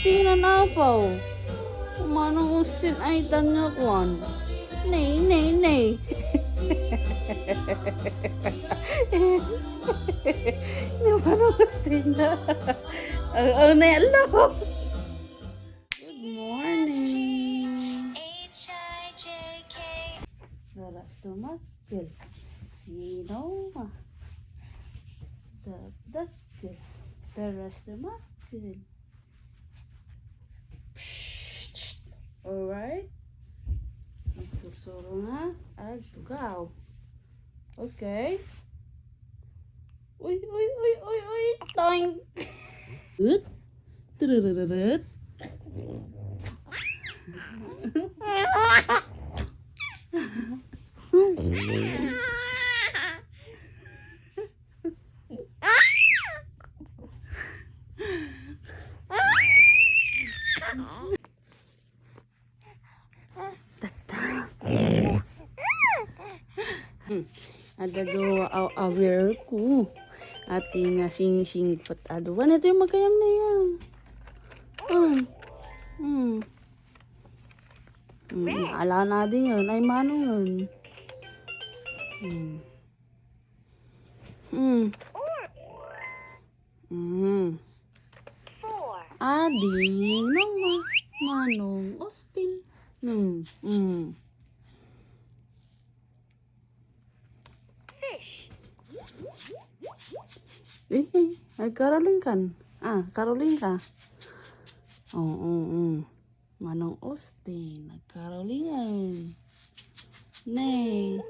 Austin ang apaw. Manong Austin ay tanga kwan. Nay, nay, nay. Manong Austin na. Oh, nay, hello. Good morning. Daras tumakil. Sino ma? Dakdakil. Daras tumakil. Alright. Magsursuro nga. At tugaw. Okay. Uy, uy, uy, uy, uy. Toink. Ut. Tururururut. Ada do aware ko. Ating sing-sing pat ado. Ito yung magkayam na yan. Ala na din yun. Ay manong yun. Ading nang manong Austin. Ay Caroline kan? Caroline ka? Manong Austin, Caroline. Nay.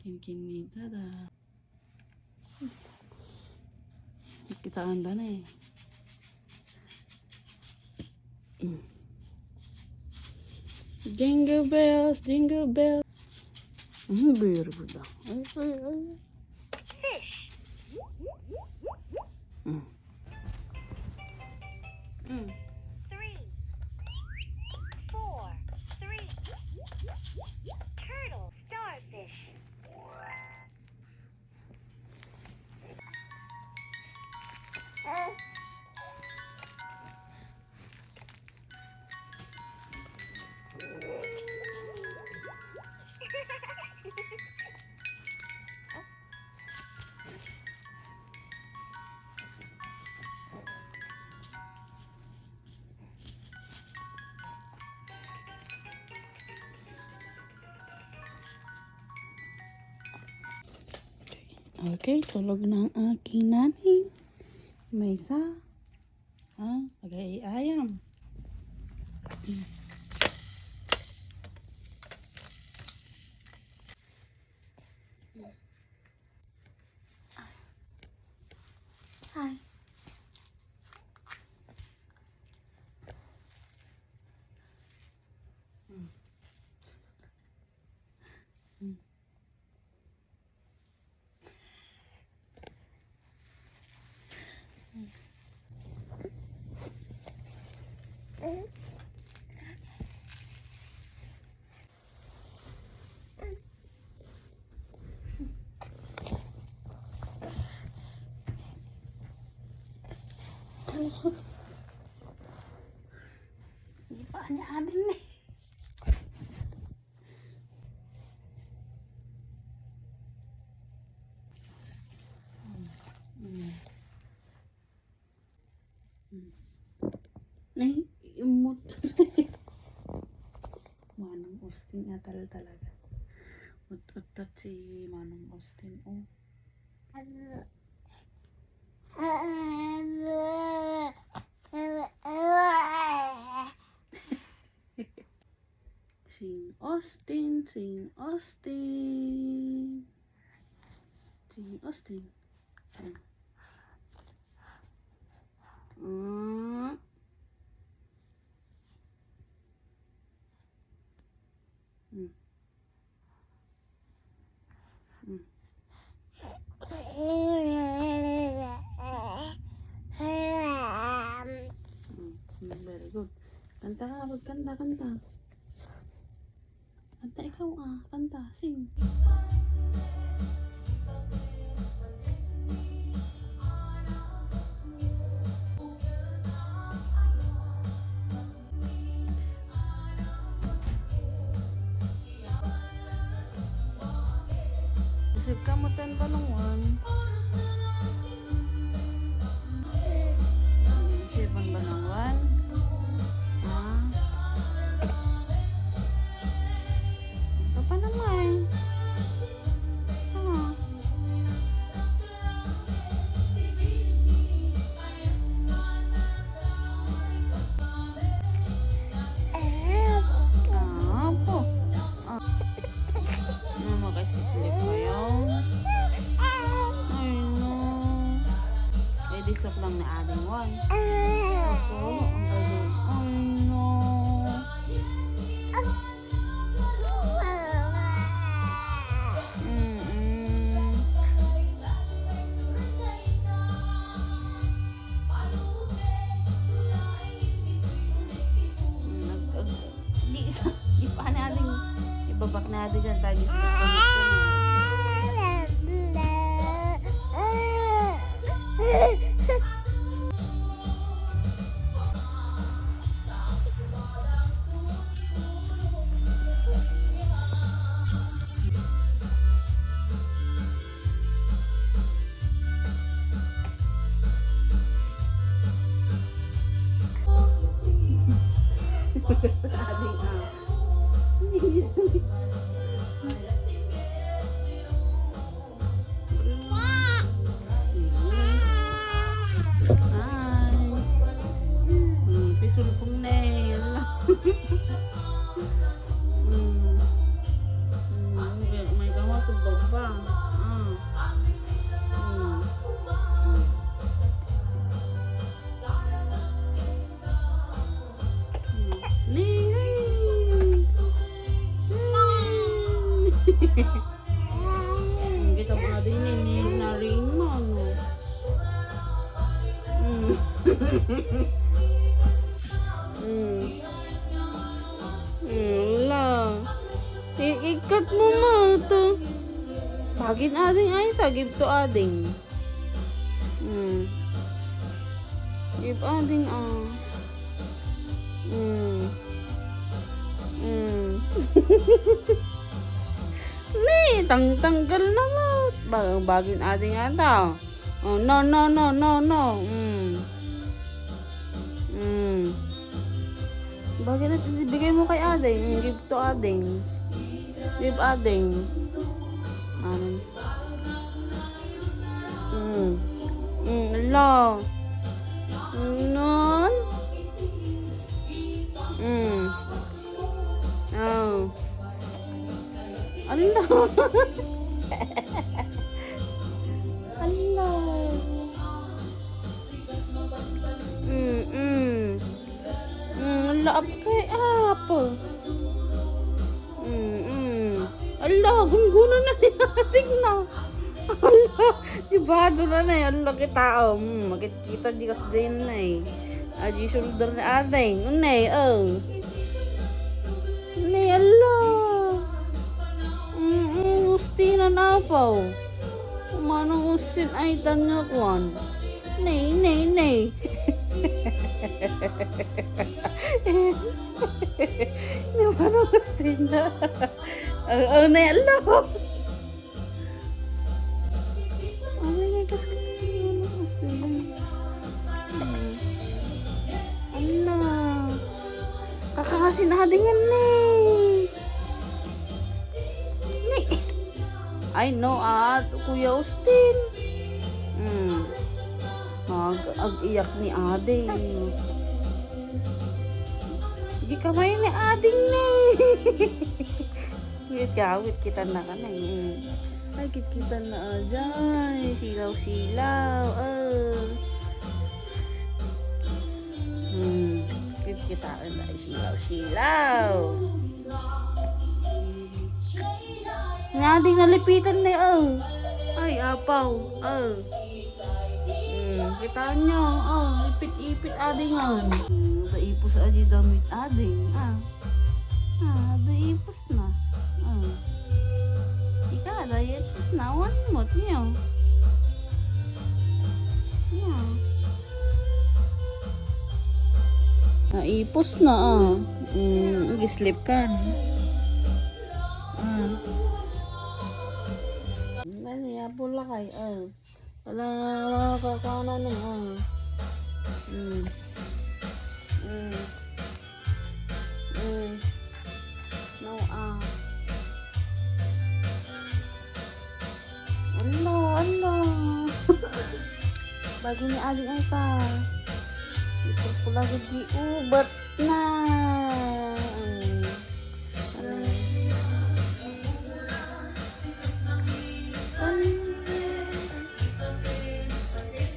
Kin tada. Kita anda na eh. Jingle bells, jingle bells. Beautiful daw. Ay. Turtle, starfish. Okay, tulog na ang aking nanay. May isa. Pag-ayam. Hi. Hindi pa niya ading na. Nay, imot. Manong Austin nga talaga. Utot si Manong Austin. Sing Austin, sing Austin. Sing Austin. Very good. Kanta ka, magkanta, kanta. Kanta ikaw kanta, sing. Isip ka mo tan balongan. Isipan balongan. Ah. Ito pa naman. Ah. Ah, po. Ah. Makasislip ko yun. Ay, no. Eh, disok lang na aling one. Ako, ang galing. Ay, no. Mm-mm. Di pa natin ibabak natin dyan tayo sa pisulpong nail. May gawa sa baba. Kita mga din ni naring mo, no? Wala. Ikat mo mo ito. Pagin ading ay tagib to ading. Give ading Ni, tanggal na mo. Bagin ading ata. Oh, no. Bagin natin, bigay mo kay ading. Give to ading. Give ading. Ano? Ala. Non. Oh. Ala. Ala. Laap kay apo. Ala, gungguna na ni ating na. Ala, ibado na na yan. Ala kita, makikita di kas dyan na eh. Aji shoulder na ating. Unay, Unay, ala. Ustina na po. Manong ustin ay tanya kwan. Nay. Manong ustin na. Nay, ala. Kakakasin adingan ni. I know Kuya Austin. Ag-iyak ni ading. Di kamay ni ading ni. Wait kita na ka na eh. Ay, kita na dyan. Silaw. Kita na silaw. Ngading nalipitan na Ay, apaw. Kita nyo. Ipit adingan. Daipos aji damit ading. Daipos na. Ika, daipos na. Wanmot nyo. Ipos na Nag-sleep ka. lakay. Wala, kakana naman. No, Ano. Bagi ni aling ay ka. Ito po lagi di ubat na.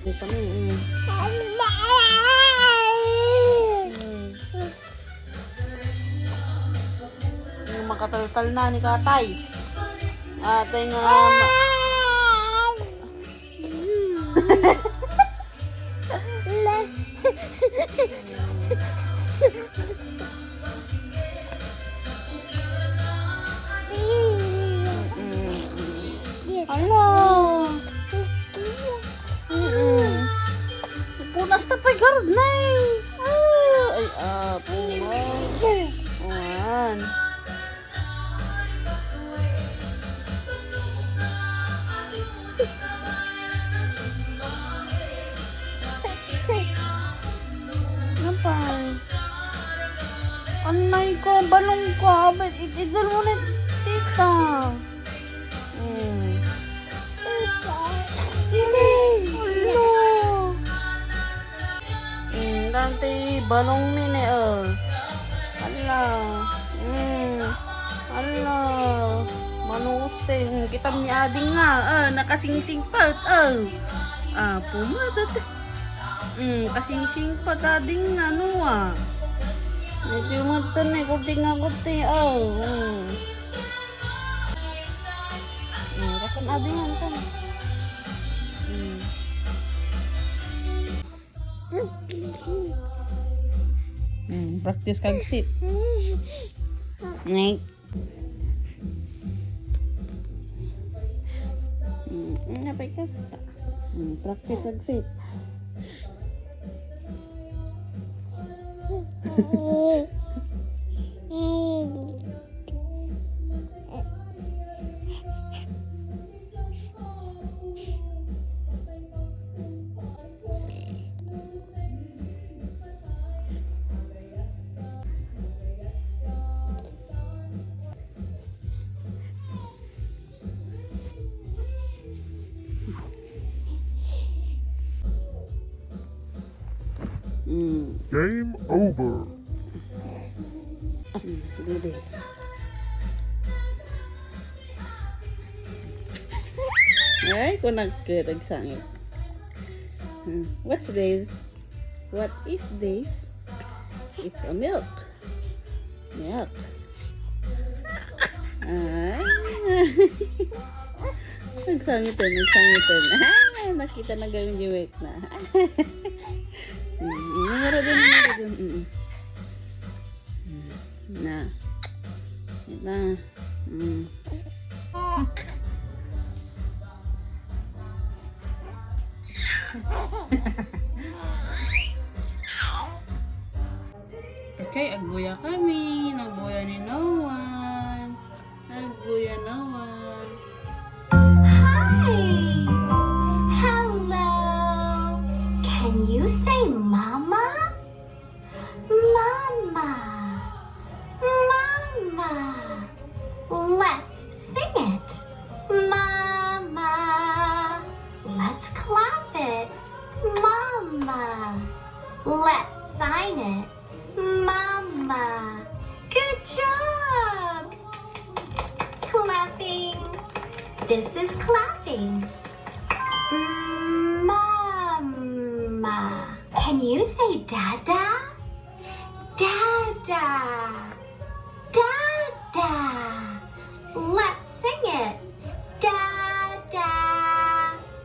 Ito na yung makataltal na ni Katay. Atay nga Hala. Punas na pa'y garod na eh. Ay, punas. Ayan. Ano pa? Anay ko, balong ko. Ba't itidal mo na tita? Dante balong nini Ala. Ala. Manusting kita niya ading nga nakasingsing pa pumadat. Kasingsing pa ading nga no Medyo matan eh kuti nga kuti kasan ading nga kan. Practice kag sit. Nek. Napay kasta. Practice kag sit. Game over. Good. Ay, kung nagkitagsangit. What's this? What is this? It's a milk. Milk. Ay. Nagsangitin. Nakita na gawin jiwek na. Meron din. Na. Ito. Okay, agbuya kami. Nagbuya ni Noan. Nagbuya Noan. Hi! Hello! Can you say mama? Mama! Mama! Let's sing it! Mama! Let's clap it! Mama! Let's sign it! Mama! Good job! Clapping! This is clapping. Mama. Can you say dada? Dada. Dada. Let's sing it. Dada.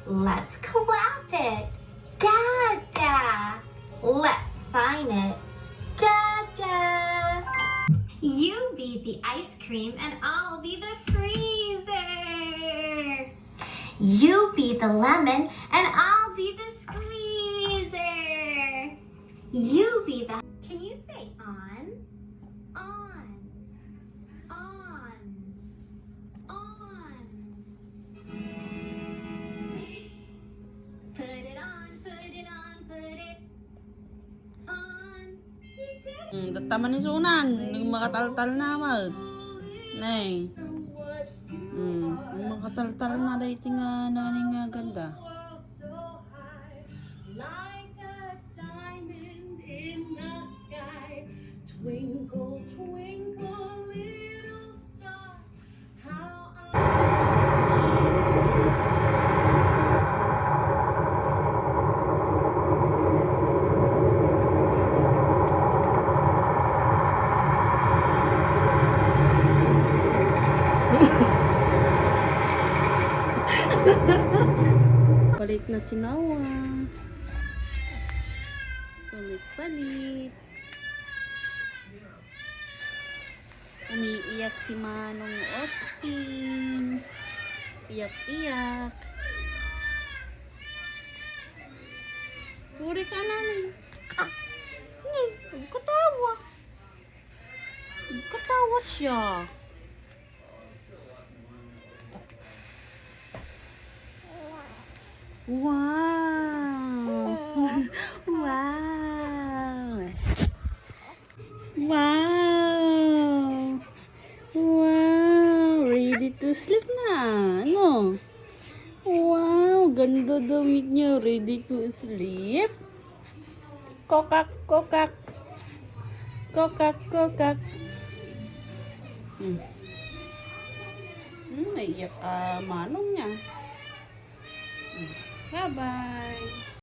Let's clap it. Dada. Let's sign it. Dada. You be the ice cream and I'll be the freezer. You be the lemon and I'll be the squeezer. You be the... Can you say on? On. On. On. Dataman ni Sunan. Nang makataltal na mag. Nay. Nang makataltal na dahil nga naning nga ganda. Like a diamond in the sky. Twinkle, twinkle, little star. How Palit na si Noah. Palit. Umiiyak si Manong Austin. Iyak. Puri ka namin. Katawa. Katawa siya. Wow! Wow! Ready to sleep na. Ano? Wow! Ganda damit niya. Ready to sleep. Kokak. Naiyak Manong niya. Bye-bye.